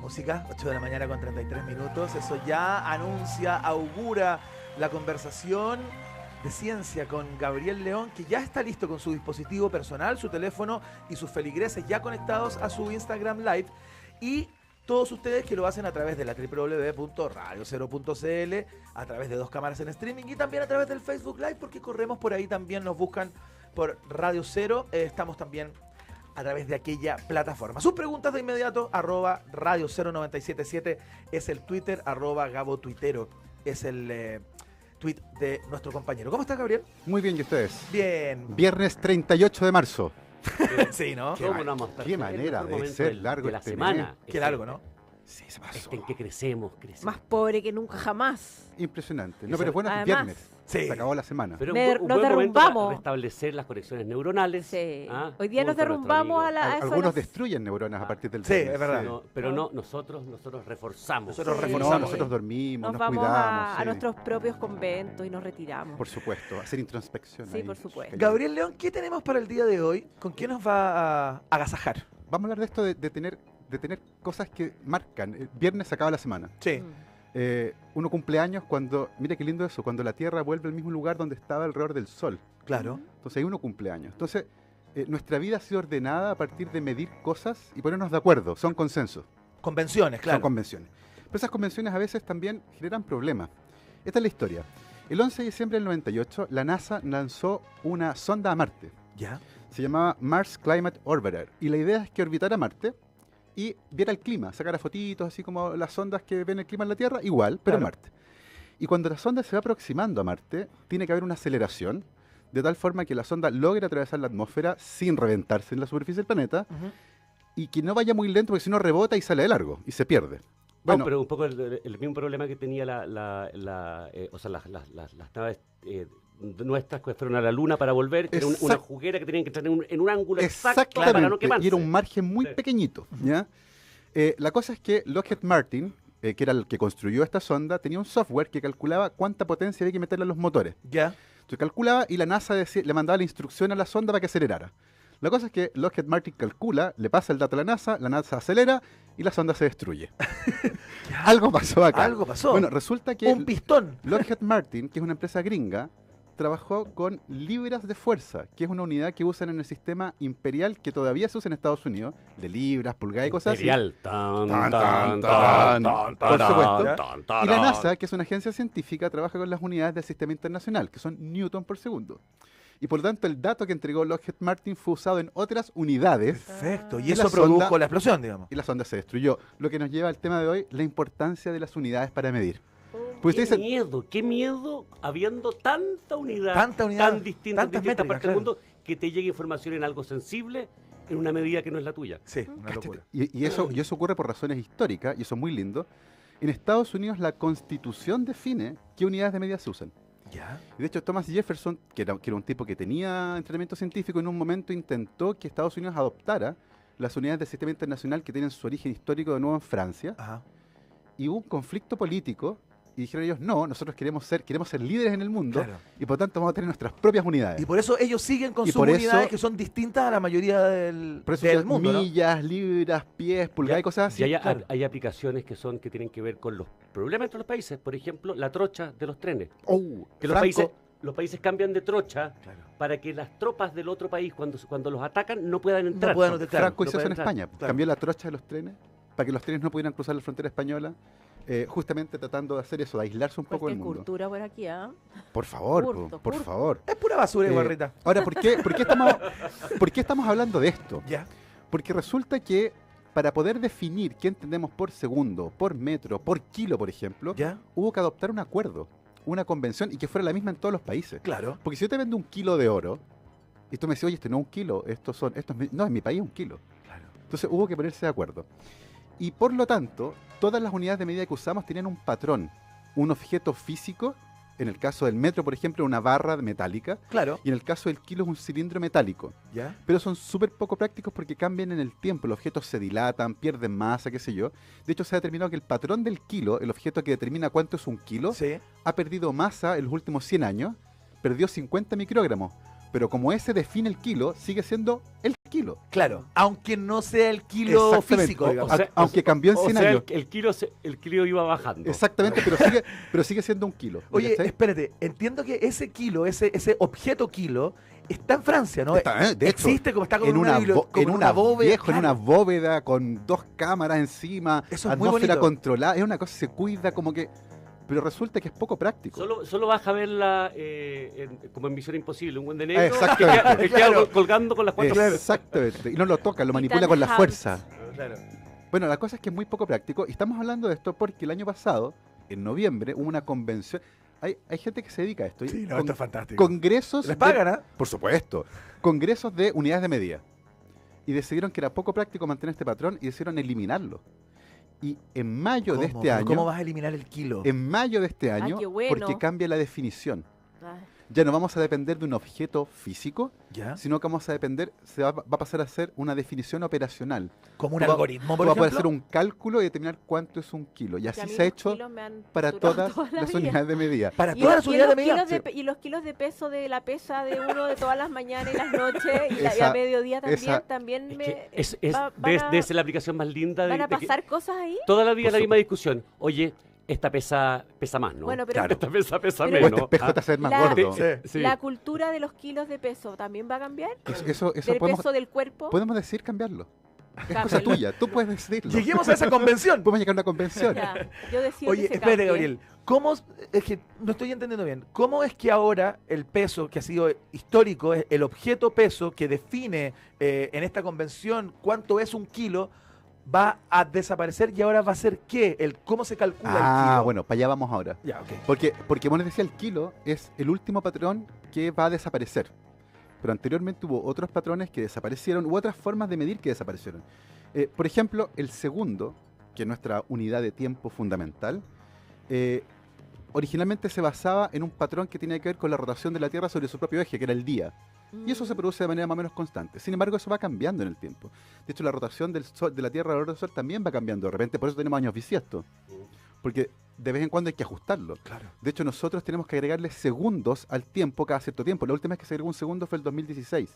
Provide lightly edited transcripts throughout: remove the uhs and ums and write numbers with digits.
música, 8 de la mañana con 33 minutos. Eso ya anuncia, augura la conversación de ciencia con Gabriel León, que ya está listo con su dispositivo personal, su teléfono y sus feligreses ya conectados a su Instagram Live. Y todos ustedes que lo hacen a través de la www.radiocero.cl, a través de 2 cámaras en streaming y también a través del Facebook Live, porque corremos por ahí también, nos buscan por Radio Cero. Estamos también a través de aquella plataforma. Sus preguntas de inmediato, @Radio 0977 es el Twitter, @Gabo Tuitero es el tweet de nuestro compañero. ¿Cómo estás, Gabriel? Muy bien, ¿y ustedes? Bien. Viernes 38 de marzo. Sí, ¿no? Qué manera de ser largo de la este semana. Qué largo, ¿no? Sí, se pasó. En que crecemos. Más pobre que nunca jamás. Impresionante. No, pero es bueno que es Además, viernes. Sí. Se acabó la semana. Pero Nos un buen momento derrumbamos. para restablecer las conexiones neuronales. Sí. ¿Ah? Hoy día nos Junto a nuestro derrumbamos amigo. a eso Algunos las- destruyen neuronas a partir del Sí, viernes. es verdad. No, pero no, nosotros reforzamos. Nosotros Sí. reforzamos. No, nosotros dormimos, Nos nos vamos cuidamos. a sí. nuestros propios conventos y nos retiramos. Por supuesto, hacer introspección. Sí, ahí. por supuesto. Gabriel León, ¿qué tenemos para el día de hoy? ¿Con qué nos va a agasajar? Vamos a hablar de esto de tener cosas que marcan. El viernes se acaba la semana. Sí. Mm. Uno cumpleaños cuando, mira qué lindo eso, cuando la Tierra vuelve al mismo lugar donde estaba alrededor del Sol. Claro. Entonces ahí uno cumpleaños. Entonces, nuestra vida ha sido ordenada a partir de medir cosas y ponernos de acuerdo. Son consensos, Convenciones, son claro. convenciones. Pero esas convenciones a veces también generan problemas. Esta es la historia. El 11 de diciembre del 98, la NASA lanzó una sonda a Marte. Ya. Se llamaba Mars Climate Orbiter. Y la idea es que orbitara Marte y viera el clima, sacara fotitos, así como las sondas que ven el clima en la Tierra, igual, pero en Claro. Marte. Y cuando la sonda se va aproximando a Marte, tiene que haber una aceleración, de tal forma que la sonda logre atravesar la atmósfera sin reventarse en la superficie del planeta, Ujú. y que no vaya muy lento, porque si no rebota y sale de largo, y se pierde. Bueno, Bueno, pero un poco el mismo problema que tenía las naves nuestras que fueron a la Luna para volver, que era una Exact- juguera que tenían que estar en un ángulo exacto exactamente, para no quemarse. y era un margen muy Sí. pequeñito, ¿ya? La cosa es que Lockheed Martin, que era el que construyó esta sonda, tenía un software que calculaba cuánta potencia había que meterle a los motores. Ya. Entonces calculaba y la NASA le mandaba la instrucción a la sonda para que acelerara. La cosa es que Lockheed Martin calcula, le pasa el dato a la NASA acelera y la sonda se destruye. Algo pasó acá. Algo pasó. Bueno, resulta que Un pistón. Lockheed Martin, que es una empresa gringa, trabajó con libras de fuerza, que es una unidad que usan en el sistema imperial que todavía se usa en Estados Unidos, de libras, pulgadas y cosas Imperial. Por supuesto. Tan, así. Y la NASA, que es una agencia científica, trabaja con las unidades del sistema internacional, que son newton por segundo. Y por lo tanto, el dato que entregó Lockheed Martin fue usado en otras unidades Perfecto. Y Y eso la produjo sonda- la explosión, digamos. y la sonda se destruyó. Lo que nos lleva al tema de hoy, la importancia de las unidades para medir. Oh. Pues Qué usted dice, qué miedo habiendo tanta unidad, Tanta unidad, tan distinta en tantas distintas métricas, partes del claro. mundo, que te llegue información en algo sensible en una medida que no es la tuya. Sí, una locura. y eso ocurre por razones históricas, y eso es muy lindo. En Estados Unidos la Constitución define qué unidades de medida se usan. Ya. Y de hecho, Thomas Jefferson, que era un tipo que tenía entrenamiento científico, en un momento intentó que Estados Unidos adoptara las unidades del sistema internacional que tienen su origen histórico de nuevo en Francia, Ajá. y hubo un conflicto político, y dijeron ellos, no, nosotros queremos ser líderes en el mundo, Claro. y por tanto vamos a tener nuestras propias unidades. Y por eso ellos siguen con Y sus por unidades eso- que son distintas a la mayoría del Por eso del son mundo, ¿no? millas, libras, pies, pulgadas y cosas así. Y hay, claro. hay aplicaciones que tienen que ver con los problemas entre los países. Por ejemplo, la trocha de los trenes. Oh, Que Franco, los países cambian de trocha Claro. para que las tropas del otro país, cuando los atacan, no puedan entrar. No puedan entrar. Franco no hizo eso en pueden entrar. España. Claro. Cambió la trocha de los trenes para que los trenes no pudieran cruzar la frontera española, justamente tratando de hacer eso, de aislarse un poco Pues del qué mundo. cultura por aquí, ¿ah? Por favor, Curto, por curto. favor. Es pura basura, Eh, Guarrita. Ahora, por qué estamos hablando de esto? Ya. Porque resulta que para poder definir qué entendemos por segundo, por metro, por kilo, por ejemplo, Ya. hubo que adoptar un acuerdo, una convención, y que fuera la misma en todos los países. Claro. Porque si yo te vendo un kilo de oro, y tú me dices, oye, este no es un kilo, no, en mi país es un kilo. Claro. Entonces hubo que ponerse de acuerdo. Y por lo tanto, todas las unidades de medida que usamos tenían un patrón, un objeto físico. En el caso del metro, por ejemplo, una barra metálica, Claro. y en el caso del kilo es un cilindro metálico. Ya. Pero son súper poco prácticos porque cambian en el tiempo, los objetos se dilatan, pierden masa, qué sé yo. De hecho, se ha determinado que el patrón del kilo, el objeto que determina cuánto es un kilo, Sí. ha perdido masa en los últimos 100 años, perdió 50 microgramos. Pero como ese define el kilo, sigue siendo el kilo. Claro, aunque no sea el kilo Exactamente. físico, O digamos. sea, aunque cambió en O 100 sea, años. el kilo iba bajando. Exactamente, pero sigue siendo un kilo. Oye, ¿cachai? espérate, entiendo que ese kilo, ese objeto kilo, está en Francia, ¿no? Está, de hecho, Existe como está como en una, como en una bóveda. viejo, en una claro. bóveda con 2 cámaras encima, Eso es muy atmósfera bonito. controlada, es una cosa, se cuida como que... Pero resulta que es poco práctico. Solo vas a verla como en Misión Imposible, un buen de negro Exactamente. que queda Claro. colgando con las 4 Exactamente. Y no lo toca, lo manipula Ethan con la Hunt. fuerza. Claro. Bueno, la cosa es que es muy poco práctico y estamos hablando de esto porque el año pasado, en noviembre, hubo una convención. Hay gente que se dedica a esto. Sí, no, Con- esto es fantástico. Congresos. Les pagan, ¿ah? Por supuesto. Congresos de unidades de medida. Y decidieron que era poco práctico mantener este patrón y decidieron eliminarlo. Y en mayo de este ¿Pero año. ¿Cómo vas a eliminar el kilo? En mayo de este año, qué bueno. porque cambia la definición. Ay, Ya no vamos a depender de un objeto físico, ¿Ya? sino que vamos a depender, va a pasar a ser una definición operacional. Como un Tú va- algoritmo, Tú por vas a poder ejemplo. hacer un cálculo y determinar cuánto es un kilo. Y que a así mí se ha los hecho kilos me han para torturado todas toda la las vida. unidades de medida. Para Y todas los- las unidades de y los medida. kilos de pe- y los kilos de peso de la pesa de uno de todas las mañanas y las noches y, y a Esa- mediodía también, esa- también Es me que es, debe ser la aplicación más linda van a de que pasar cosas ahí. toda la vida Por la misma discusión. Oye, esta pesa más, ¿no? Bueno, pero Claro. Esta pesa Pero- O menos. este espejo te hace ver más La- gordo. Sí. Sí. la cultura de los kilos de peso también va a cambiar. Eso Del podemos, peso del cuerpo. podemos decidir cambiarlo. Es cosa cámbialo. tuya, tú puedes decidirlo. Lleguemos a esa convención. Podemos llegar a una convención. Ya, yo decido Oye, que se espérate, cambie. Gabriel. ¿Cómo es que no estoy entendiendo bien? ¿Cómo es que ahora el peso que ha sido histórico, es el objeto peso que define en esta convención cuánto es un kilo, va a desaparecer y ahora va a ser qué? ¿Cómo se calcula el kilo? Bueno, para allá vamos ahora. Ya, ok. Porque vos les decía, el kilo es el último patrón que va a desaparecer. Pero anteriormente hubo otros patrones que desaparecieron, u otras formas de medir que desaparecieron. Por ejemplo, el segundo, que es nuestra unidad de tiempo fundamental, originalmente se basaba en un patrón que tenía que ver con la rotación de la Tierra sobre su propio eje, que era el día. Y eso se produce de manera más o menos constante. Sin embargo, eso va cambiando en el tiempo. De hecho, la rotación del Sol, de la Tierra alrededor del Sol también va cambiando. De repente, por eso tenemos años bisiestos. Porque de vez en cuando hay que ajustarlo. Claro. De hecho, nosotros tenemos que agregarle segundos al tiempo cada cierto tiempo. La última vez que se agregó un segundo fue el 2016.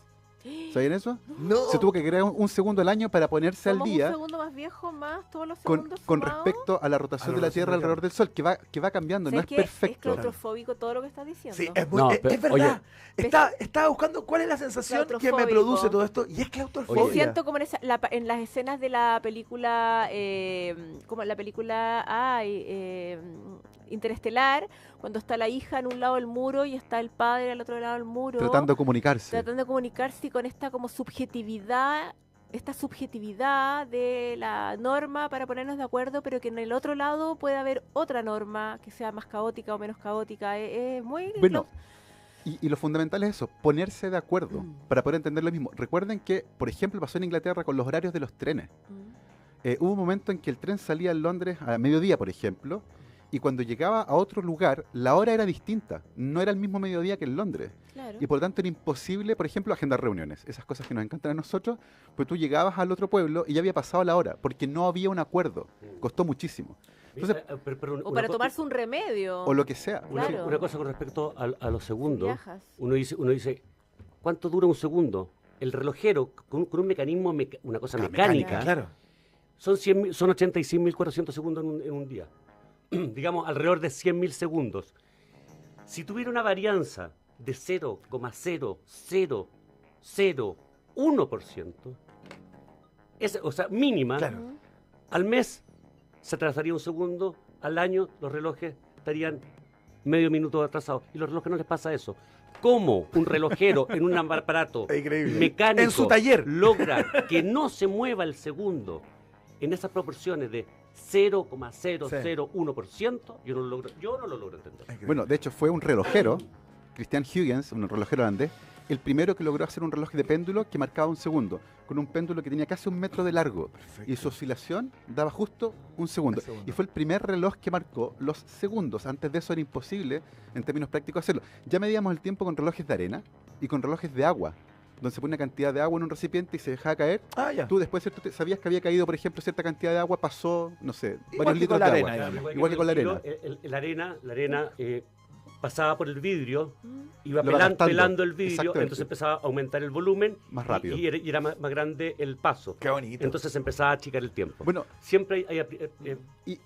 ¿Sabían eso? No. Se tuvo que agregar un segundo al año para ponerse al Somos un día segundo más viejo, más todos los con, segundos con sumados. respecto a la rotación de la Tierra alrededor del Sol, que va cambiando, no es ¿Sabes qué? Es perfecto. claustrofóbico todo lo que estás diciendo. Sí, es, muy, No, es pero, verdad. Estaba buscando cuál es la sensación que me Claustrofóbico. produce todo esto y es Me claustrofobia. siento como en las escenas de la película, como en la película Interestelar, cuando está la hija en un lado del muro y está el padre al otro lado del muro, Tratando de comunicarse. tratando de comunicarse con esta como subjetividad de la norma para ponernos de acuerdo, pero que en el otro lado puede haber otra norma que sea más caótica o menos caótica. Es muy... Bueno, y lo fundamental es eso, ponerse de acuerdo Mm. para poder entender lo mismo. Recuerden que, por ejemplo, pasó en Inglaterra con los horarios de los trenes. Mm. Hubo un momento en que el tren salía en Londres a mediodía, por ejemplo, y cuando llegaba a otro lugar, la hora era distinta. No era el mismo mediodía que en Londres. Claro. Y por lo tanto era imposible, por ejemplo, agendar reuniones. Esas cosas que nos encantan a nosotros, pues tú llegabas al otro pueblo y ya había pasado la hora, porque no había un acuerdo. Costó muchísimo. Entonces, Pero O para tomarse un remedio. o lo que sea. Claro. Una cosa con respecto a los segundos. Viajas. Uno dice, ¿cuánto dura un segundo? El relojero, con un mecanismo, una cosa mecánica, claro. son 86.400 segundos en un día. Digamos, alrededor de 100.000 segundos. Si tuviera una varianza de 0,0001%, o sea, mínima, Claro. al mes se atrasaría un segundo, al año los relojes estarían medio minuto atrasados. Y a los relojes no les pasa eso. ¿Cómo un relojero en un aparato Es increíble. mecánico En su taller. logra que no se mueva el segundo en esas proporciones de 0,001%? Yo no lo logro entender. Bueno, de hecho fue un relojero, Christian Huygens, un relojero holandés, el primero que logró hacer un reloj de péndulo que marcaba un segundo, con un péndulo que tenía casi 1 metro de largo. Perfecto. Y su oscilación daba justo un segundo. Un segundo. Y fue el primer reloj que marcó los segundos. Antes de eso era imposible, en términos prácticos, hacerlo. Ya medíamos el tiempo con relojes de arena y con relojes de agua, donde se pone una cantidad de agua en un recipiente y se dejaba caer. Ah, ya. Tú después, ¿cierto? Sabías que había caído, por ejemplo, cierta cantidad de agua, pasó, no sé, Igual varios que litros con la de arena, agua. digamos. Igual que con la arena. La arena pasaba por el vidrio, iba Lo va gastando. pelando el vidrio, Exactamente. entonces empezaba a aumentar el volumen Más rápido. y era más grande el paso. Qué bonito. Entonces empezaba a achicar el tiempo. Bueno, Siempre hay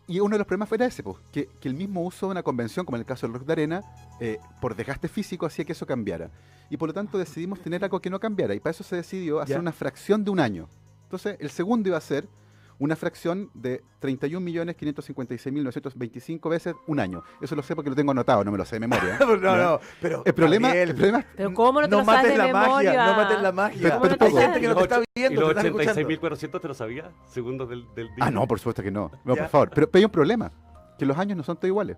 y uno de los problemas era ese, pues, que el mismo uso de una convención, como en el caso del rock de arena, por desgaste físico hacía que eso cambiara. Y por lo tanto decidimos tener algo que no cambiara. Y para eso se decidió hacer Ya. una fracción de un año. Entonces, el segundo iba a ser una fracción de 31.556.925 veces un año. Eso lo sé porque lo tengo anotado, no me lo sé de memoria. no, pero El problema, Gabriel, el problema Pero ¿cómo no te no lo sabes mates de la memoria? magia, no mates la magia. Pero ¿Cómo no te tampoco. Hay sabes? gente que no te está y viendo, los te están escuchando. 86.400 te lo sabía, segundos del día. Ah, no, por supuesto que no. No, Ya. por favor. Pero hay un problema, que los años no son todos iguales.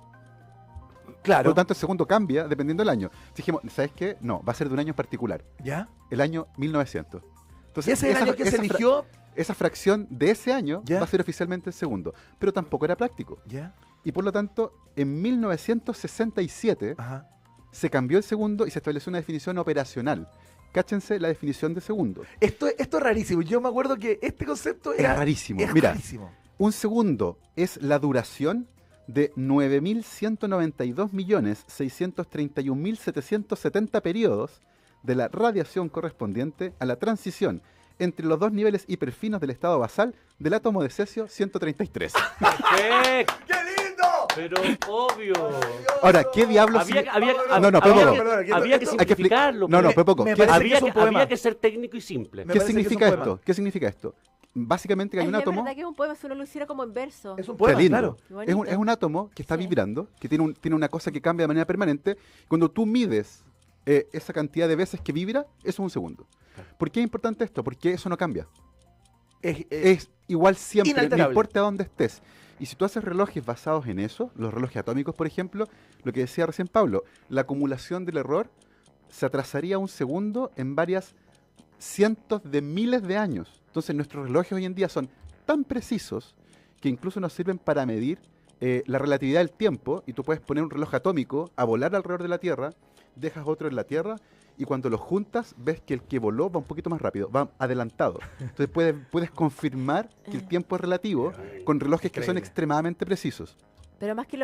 Por Claro. lo tanto, el segundo cambia dependiendo del año. Dijimos, ¿sabes qué? No, va a ser de un año en particular. ¿Ya? El año 1900. ¿Y Entonces, ese es el año que se fra- eligió? esa fracción de ese año Ya. va a ser oficialmente el segundo. Pero tampoco era práctico. ¿Ya? Y por lo tanto, en 1967 Ajá. se cambió el segundo y se estableció una definición operacional. Cáchense la definición de segundo. Esto es rarísimo. Yo me acuerdo que este concepto Es era rarísimo. es Mira, rarísimo. un segundo es la duración de 9.192.631.770 periodos de la radiación correspondiente a la transición entre los dos niveles hiperfinos del estado basal del átomo de cesio 133. Perfecto, ¡Qué lindo! pero obvio. Ahora, ¿qué diablos? Había, signi- había, No, no, pero había, poco. que, Perdona, había que esto- hay que expli- simplificarlo. No, no, porque pero poco. Me ¿Qué, parece que había, es un que, poema. había que ser técnico y simple. Me qué parece que es un significa poema. esto? ¿Qué significa esto? Básicamente que hay Es un de átomo. verdad que es un poema si uno lo hiciera como en verso. Es un Qué poema, lindo. claro. Qué Es un, bonito. es un átomo que está Sí. vibrando, que tiene una cosa que cambia de manera permanente. Cuando tú mides esa cantidad de veces que vibra, eso es un segundo. ¿Por qué es importante esto? Porque eso no cambia. Es igual siempre, no inalterable. importa dónde estés. Y si tú haces relojes basados en eso, los relojes atómicos, por ejemplo, lo que decía recién Pablo, la acumulación del error se atrasaría un segundo en varias cientos de miles de años. Entonces nuestros relojes hoy en día son tan precisos que incluso nos sirven para medir la relatividad del tiempo, y tú puedes poner un reloj atómico a volar alrededor de la Tierra, dejas otro en la Tierra, y cuando los juntas ves que el que voló va un poquito más rápido, va adelantado. Entonces puedes confirmar que el tiempo es relativo con relojes que son Increíble. extremadamente precisos. Pero más que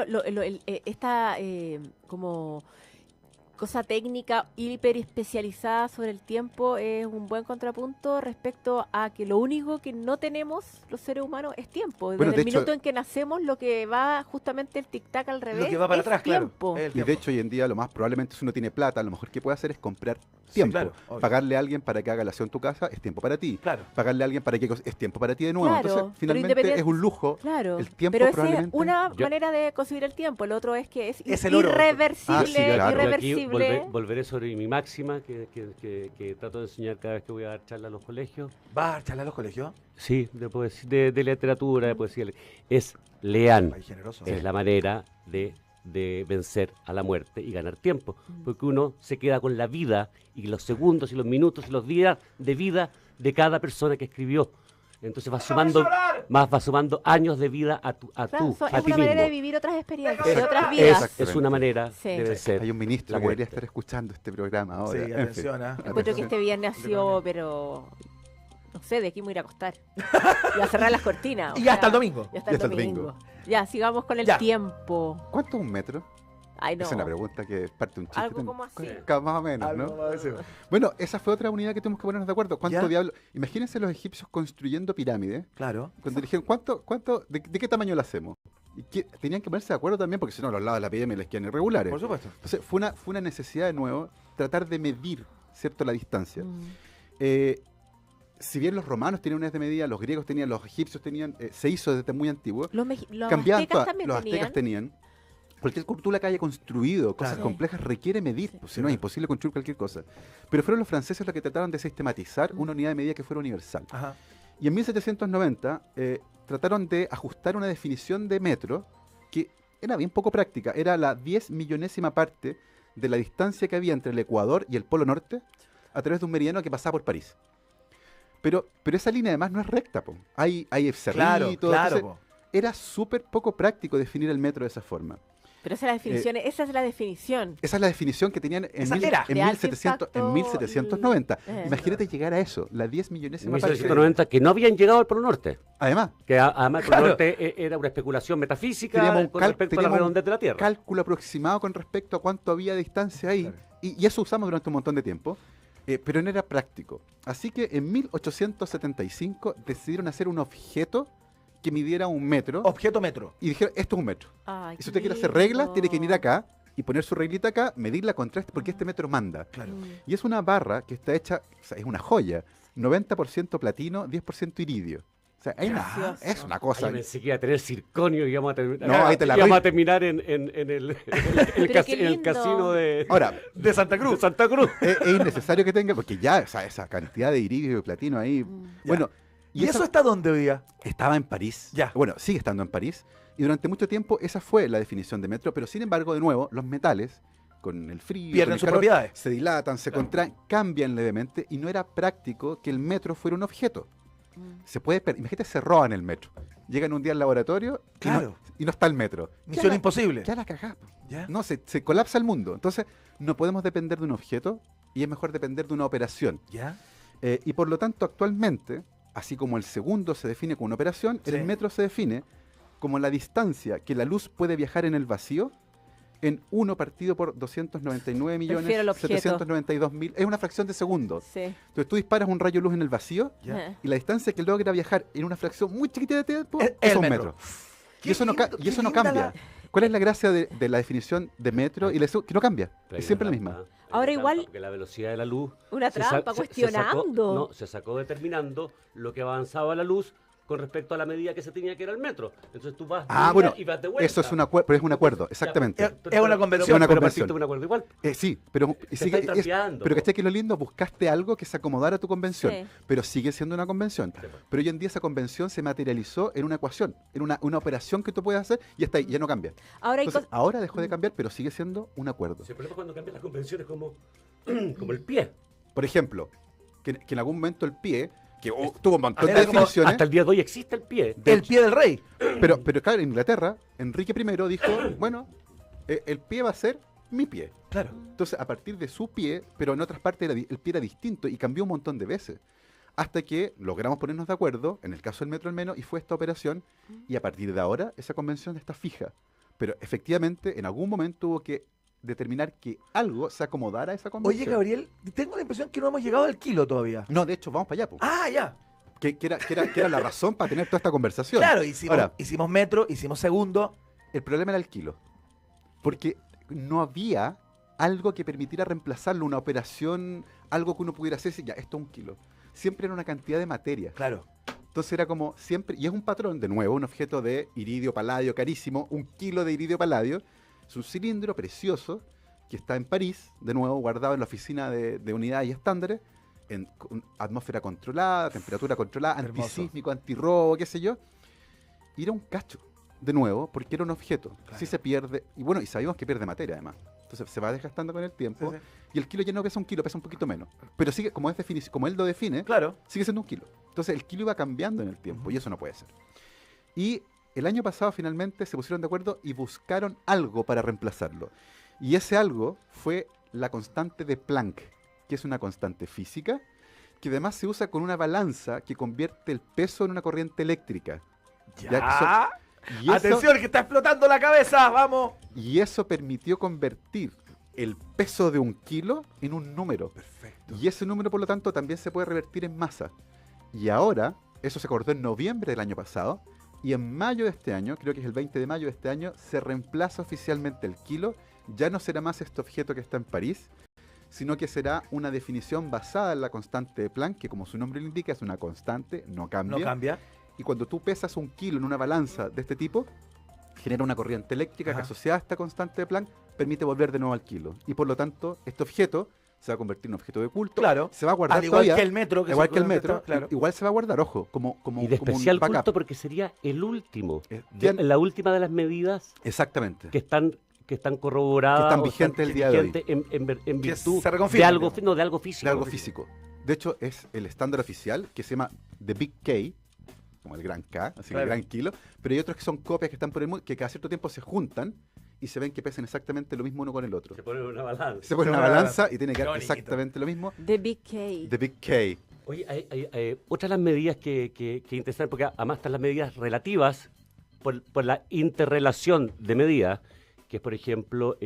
esta como cosa técnica hiper especializada sobre el tiempo es un buen contrapunto respecto a que lo único que no tenemos los seres humanos es tiempo. Desde Bueno, de el hecho- minuto en que nacemos, lo que va justamente el tic-tac al revés Lo que va para es atrás, claro. tiempo. El Y tiempo. de hecho hoy en día lo más probablemente, si uno tiene plata, lo mejor que puede hacer es comprar Sí, tiempo. claro, obvio. Pagarle a alguien para que haga la acción en tu casa es tiempo para ti. Claro. Pagarle a alguien para que es tiempo para ti de nuevo. Claro, Entonces, pero finalmente independiente- es un lujo. Claro, El tiempo pero esa es probablemente- una Yo- manera de concebir el tiempo. El otro es que Es el oro. irreversible, Ah, sí, claro. Y aquí irreversible. volveré sobre mi máxima que trato de enseñar cada vez que voy a dar charla a los colegios. ¿Vas a charlar a los colegios? Sí, de literatura, de poesía. Es lean. Ay, generoso. Es la manera de vencer a la muerte y ganar tiempo. Porque uno se queda con la vida y los segundos y los minutos y los días de vida de cada persona que escribió. Entonces va sumando años de vida a Claro, ti es una mismo. manera de vivir otras experiencias, de otras vidas. Es una manera Sí. de vencer. Hay un ministro la que debería muerte. estar escuchando este programa ahora. Sí, En fin. atención, ¿ah? Encuentro que este viernes ha sido, pero no sé, de aquí me voy a ir a acostar. Y a cerrar las cortinas. o Y hasta el sea, domingo. Y hasta el domingo. Ya, sigamos con el Ya. tiempo. ¿Cuánto es un metro? Ay, no. Es una pregunta que parte un chiste. Algo también. como así. Más o menos, Algo ¿no? más de eso. Bueno, esa fue otra unidad que tuvimos que ponernos de acuerdo. ¿Cuánto ¿Ya? diablo? Imagínense los egipcios construyendo pirámides. Claro. Cuando dijeron, de qué tamaño la hacemos? Y tenían que ponerse de acuerdo también, porque si no, los lados de la pirámide les quedan irregulares. Por supuesto. Entonces, fue una necesidad de nuevo tratar de medir, ¿cierto?, la distancia. Mm. Si bien los romanos tenían unidades de medida, los griegos tenían, los egipcios tenían, se hizo desde muy antiguo. Los Cambiaban aztecas todas. también Los aztecas tenían. Cualquier cultura que haya construido cosas Claro. complejas requiere medir, pues, si no es claro. imposible construir cualquier cosa. Pero fueron los franceses los que trataron de sistematizar una unidad de medida que fuera universal. Ajá. Y en 1790 trataron de ajustar una definición de metro que era bien poco práctica. Era la 10 millonésima parte de la distancia que había entre el Ecuador y el Polo Norte a través de un meridiano que pasaba por París. Pero esa línea además no es recta, po. Hay cerritos. Claro, entonces po. era súper poco práctico definir el metro de esa forma. Pero esa es la definición. Esa es la definición que tenían en, Esa era. De alto 1790. impacto, Imagínate llegar a eso, la 10 En millonésima parte. 1790, que no habían llegado al Polo Norte. Además, Que además el Polo Norte era una especulación metafísica con respecto a la redondez de la Tierra. cálculo aproximado con respecto a cuánto había de distancia ahí, y eso usamos durante un montón de tiempo, pero no era práctico. Así que en 1875 decidieron hacer un objeto que midiera 1 metro, Objeto metro. y dijeron, esto es 1 metro. Ay, Y qué si usted quiere hacer lindo. reglas, tiene que venir acá y poner su reglita acá, medirla contra este, porque este metro manda. Claro. Y es una barra que está hecha, o sea, es una joya, 90% platino, 10% iridio. O sea, Precioso. es una Ay, cosa. yo pensé que iba a tener circonio y íbamos a terminar, No, ahí te la íbamos doy. a terminar en el Pero qué en el lindo. casino de Ahora, De Santa de Cruz. Santa Cruz. es innecesario que tenga, porque ya, o sea, esa cantidad de iridio y platino ahí. Bueno, ¿Y eso está dónde hoy día? estaba en París. Ya. Bueno, sigue estando en París. Y durante mucho tiempo esa fue la definición de metro, pero sin embargo, de nuevo, los metales, con el frío, Pierden con el sus calor, propiedades. se dilatan, se contraen, cambian levemente, y no era práctico que el metro fuera un objeto. Se puede, imagínate, se roban el metro. Llegan un día al laboratorio y no- Claro. y no está el metro. Misión imposible. Ya la cagá, po. ¿Ya? No, se colapsa el mundo. Entonces, no podemos depender de un objeto y es mejor depender de una operación. ¿Ya? Y por lo tanto, actualmente, así como el segundo se define como una operación, Sí. el metro se define como la distancia que la luz puede viajar en el vacío en 1 partido por 299 millones Prefiero el objeto. 792 mil. Es una fracción de segundo. Sí. Entonces tú disparas un rayo de luz en el vacío ¿Ya? y la distancia que logra viajar en una fracción muy chiquita de tiempo Es es el un metro. metro. Qué Y eso no, lindo, y qué eso no linda cambia. la- ¿Cuál es la gracia de la definición de metro? Y que no cambia. Es siempre la misma. Ahora igual- Porque la velocidad de la luz... Una se sa- trampa, se- cuestionando. se sacó determinando lo que avanzaba la luz con respecto a la medida que se tenía que era el metro. Entonces tú vas de ida Bueno, y vas de vuelta. eso es un acuerdo, pero es un acuerdo, exactamente. Es una convención. Es una pero convención. partiste de un acuerdo igual. Sí, pero, Te sigue- estáis trampeando, pero po. ¿cachai que lo lindo? Buscaste algo que se acomodara a tu convención, Sí. pero sigue siendo una convención. Sí, po. Pero hoy en día esa convención se materializó en una ecuación, en una operación que tú puedes hacer y está ahí, ya no cambia. Ahora hay Entonces, cos- ahora dejó de cambiar, pero sigue siendo un acuerdo. Sí, el problema es cuando cambian las convenciones como, como el pie. Por ejemplo, que en algún momento el pie, que tuvo un montón de Era como definiciones, Hasta el día de hoy existe el pie. El pie del rey. pero claro, en Inglaterra, Enrique I dijo, bueno, el pie va a ser mi pie. Claro. Entonces, a partir de su pie, pero en otras partes el pie era distinto y cambió un montón de veces. Hasta que logramos ponernos de acuerdo, en el caso del metro al menos, y fue esta operación, y a partir de ahora esa convención está fija. Pero efectivamente, en algún momento hubo que determinar que algo se acomodara a esa convención. Oye, Gabriel, tengo la impresión que no hemos llegado al kilo todavía. No, de hecho, vamos para allá, po. Ah, ya. Que era la razón para tener toda esta conversación. Claro, hicimos, Ahora, hicimos metro, hicimos segundo. el problema era el kilo. Porque no había algo que permitiera reemplazarlo, una operación, algo que uno pudiera hacer, ya, esto es 1 kilo. Siempre era una cantidad de materia. Claro. Entonces era como siempre, y es un patrón, de nuevo, un objeto de iridio paladio carísimo, 1 kilo de iridio paladio. Es un cilindro precioso que está en París, de nuevo, guardado en la oficina de unidades y estándares, con atmósfera controlada, temperatura controlada, Hermoso. antisísmico, antirrobo, qué sé yo. Y era un cacho, de nuevo, porque era un objeto. Claro. Si se pierde, y bueno, y sabemos que pierde materia además. Entonces se va desgastando con el tiempo. Sí, sí. Y el kilo ya no pesa 1 kilo, pesa un poquito menos. Pero sigue, como él lo define, Claro. sigue siendo 1 kilo. Entonces el kilo iba cambiando en el tiempo Ujú. y eso no puede ser. Y el año pasado finalmente se pusieron de acuerdo y buscaron algo para reemplazarlo. Y ese algo fue la constante de Planck, que es una constante física, que además se usa con una balanza que convierte el peso en una corriente eléctrica. Ya. que Y eso, Atención, que está explotando la cabeza. Vamos. y eso permitió convertir el peso de 1 kilo en un número. Perfecto. Y ese número, por lo tanto, también se puede revertir en masa. Y ahora, eso se acordó en noviembre del año pasado, y en mayo de este año, creo que es el 20 de mayo de este año, se reemplaza oficialmente el kilo. Ya no será más este objeto que está en París, sino que será una definición basada en la constante de Planck, que como su nombre lo indica, es una constante, no cambia. No cambia. Y cuando tú pesas 1 kilo en una balanza de este tipo, genera una corriente eléctrica que Ajá. asociada a esta constante de Planck permite volver de nuevo al kilo. Y por lo tanto, este objeto se va a convertir en un objeto de culto. Claro. Se va a guardar Al igual todavía, que el metro. igual que el metro, Claro. igual se va a guardar, ojo, como Y de como un especial backup. culto porque sería el último. Ya- La última de las medidas Exactamente. que están corroboradas. Que están o vigentes el día de hoy. vigentes en Que virtud se reconfirmen, de algo, digamos. no, de algo físico. De algo físico. De hecho, es el estándar oficial que se llama The Big K, como el gran K, así que Claro. el gran kilo, pero hay otros que son copias que están por el mundo, que cada cierto tiempo se juntan y se ven que pesan exactamente lo mismo uno con el otro. Se pone una balanza. Se pone una Una balanza y tiene que Qué dar bonito. exactamente lo mismo. The Big K. The Big K. Oye, otra de las medidas que interesan, porque además están las medidas relativas por la interrelación de medidas, que es, por ejemplo,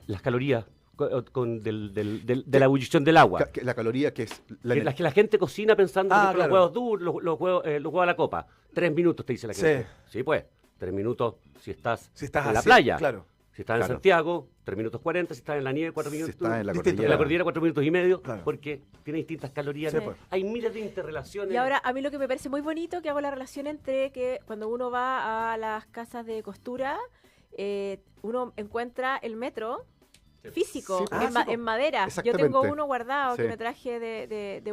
las calorías de la ebullición del agua. La caloría que es... Las que la gente cocina pensando Ah, que claro. los huevos duros, los huevos a la copa. 3 minutos te dice la Sí. gente. Sí, pues. 3 minutos si estás, Si estás en la así, playa. claro. Si estás en Claro. Santiago, 3 minutos 40. Si estás en la nieve, 4 Si minutos. estás en la distinto. En la cordillera, 4 minutos y medio. Claro. Porque tiene distintas calorías. Sí, pues. Hay miles de interrelaciones. Y ahora, a mí lo que me parece muy bonito, que hago la relación entre que cuando uno va a las casas de costura, uno encuentra el metro físico, Sí, pues. en, Ah, sí, pues. en madera. Yo Exactamente. tengo uno guardado que Sí. me traje de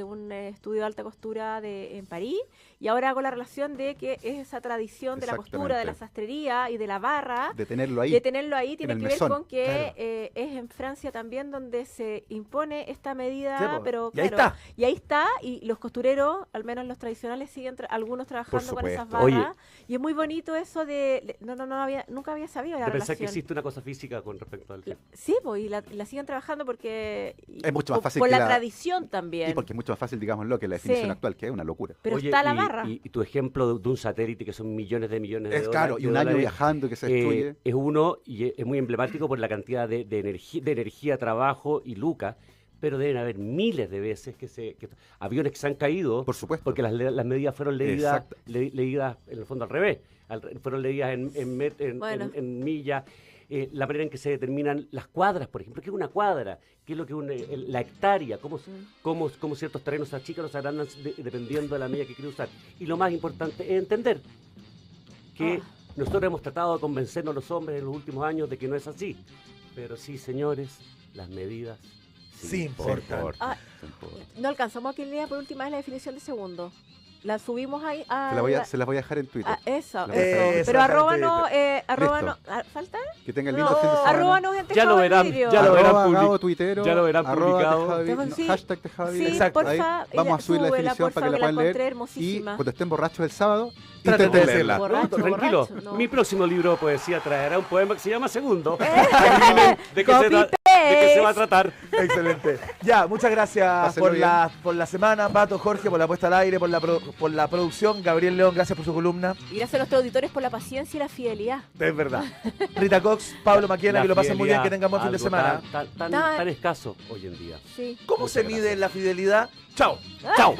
un estudio de alta costura en París, y ahora hago la relación de que es esa tradición de la costura, de la sastrería y de la barra, De tenerlo ahí. de tenerlo ahí, tiene el que ver mesón, con que claro. es en Francia también donde se impone esta medida, Sí, pues. pero Y ahí claro, está. y ahí está, y los costureros, al menos los tradicionales, siguen algunos trabajando con esas supuesto. barras. Oye. Y es muy bonito eso de... nunca había sabido la de pensar relación. que existe una cosa física con respecto al... Sí, pues, y la siguen trabajando porque... Es mucho más fácil por que la la- tradición también. Y porque es mucho más fácil, digámoslo, que la definición Sí. actual, que es una locura. Pero Oye, está la y- barra. Y tu ejemplo de un satélite que son millones de millones de Es dólares. claro, y un de año dólares, viajando que se destruye. es uno, y es muy emblemático por la cantidad de energía, trabajo y lucas, pero deben haber miles de veces que aviones que se han caído, Por supuesto. porque las medidas fueron leídas, Exacto. leídas en el fondo al revés, fueron leídas Bueno. en millas. La manera en que se determinan las cuadras, por ejemplo, ¿qué es una cuadra? ¿Qué es lo que la hectárea? ¿Cómo ciertos terrenos se achican o se agrandan dependiendo de la medida que quiere usar? Y lo más importante es entender que nosotros hemos tratado de convencernos los hombres en los últimos años de que no es así. Pero sí, señores, las medidas Sí importan. importan. Ah, no alcanzamos aquí lea por última vez la definición de segundo. La subimos ahí a... Se las voy a dejar en Twitter. eso, La voy a dejar. eso. Eso, Pero exactamente. arroba Listo. no... ¿Falta? Que tengan lindo fin de No, semana. Arróbanos en Ya lo Tejado de verán, Vidrio. ya lo verán Gabo Tuitero, ya lo verán publicado. Sí. hashtag Tejado de Vidrio. Sí, Exacto. porfa. Ahí vamos a subir la súbela, definición porfa, para que la me puedan leer. encontré Y hermosísima. cuando estén borrachos el sábado, Traten de intenten decirla. leerla. Borracho, Tranquilo, borracho, no. mi próximo libro de poesía traerá un poema que se llama Segundo. Adivinen de qué se va a tratar. Excelente. Ya, muchas gracias Pásenlo por la semana, Pato, Jorge, por la puesta al aire, por la producción. Gabriel León, gracias por su columna. Y gracias a nuestros auditores por la paciencia y la fidelidad. Es verdad. Rita Cox, Pablo Maquena, La que lo pasen muy bien, que fidelidad, tengan buen fin de algo semana. Tan escaso hoy en día. Sí. ¿Cómo Muchas se mide gracias. la fidelidad? Chao. Chao.